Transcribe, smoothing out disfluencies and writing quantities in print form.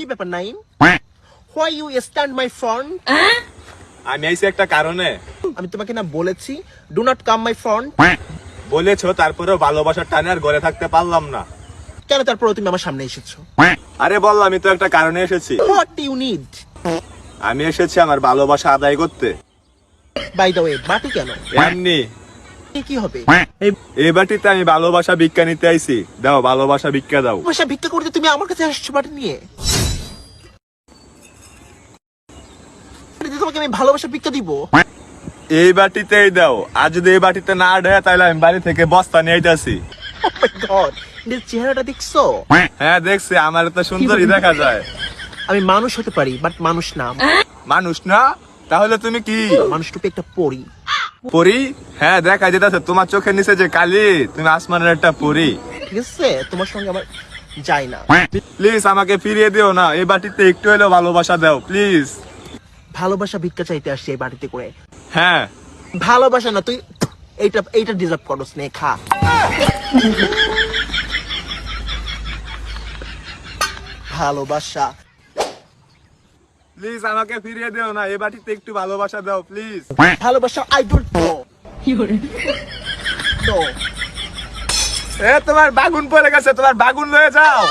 কি ব্যাপার Naim? Why you stand my front? আমি আইছি একটা কারণে। আমি তোমাকে না বলেছি do not come my front. বলেছো, তারপরেও ভালোবাসার টানে আর ঘরে থাকতে পারলাম না। কেন তারপর তুমি আমার সামনে এসেছো? আরে বললাম, আমি তো একটা কারণে এসেছি। What you need? আমি এসেছি আমার ভালোবাসা আদায় করতে। বাই দ্য ওয়ে, বাটি কেন? এমনি কি হবে? এই বাটিতে আমি ভালোবাসা ভিক্ষা নিতে আইছি। দাও ভালোবাসা ভিক্ষা দাও। পয়সা ভিক্ষা করতে তুমি আমার কাছে আসছো বাটি নিয়ে? তোমাকে আমি ভালোবাসা ভিক্ষা দিব? এই বাটিতেই দাও। আর যদি এই বাটিতে না দেয় তাহলে আমি বাড়ি থেকে বস্তা নিয়ে আইতাছি। Oh my God, এর চেহারাটা দেখছো? হ্যাঁ দেখছি, আমার তো সুন্দরই দেখা যায়। আমি মানুষ হতে পারি বাট মানুষ না। মানুষ না? তাহলে তুমি কি? মানুষ টুপি একটা পরি। পরি? হ্যাঁ দেখা যেতেছে তোমার চোখের নিচে যে কালি, তুমি আসমানের একটা পরি। ঠিক আছে, তোমার সঙ্গে আমার যায় না। প্লিজ আমাকে ফিরিয়ে দিও না, এই বাটিতে একটু হলেও ভালোবাসা দাও প্লিজ। ভালোবাসা ভিক্ষা চাইতে আসছি এই বাড়িতে করে। হ্যাঁ ভালোবাসা না, তুই এইটা ডিজার্ভ করো। স্নেহা ভালোবাসা। প্লিজ আমাকে ফিরিয়ে দিও না, এই বাটিতে একটু ভালোবাসা দাও প্লিজ। ভালোবাসা আই ডোন্ট নো। এ তোমার বাগুন পড়ে গেছে, তোমার বাগুন লয়ে যাও।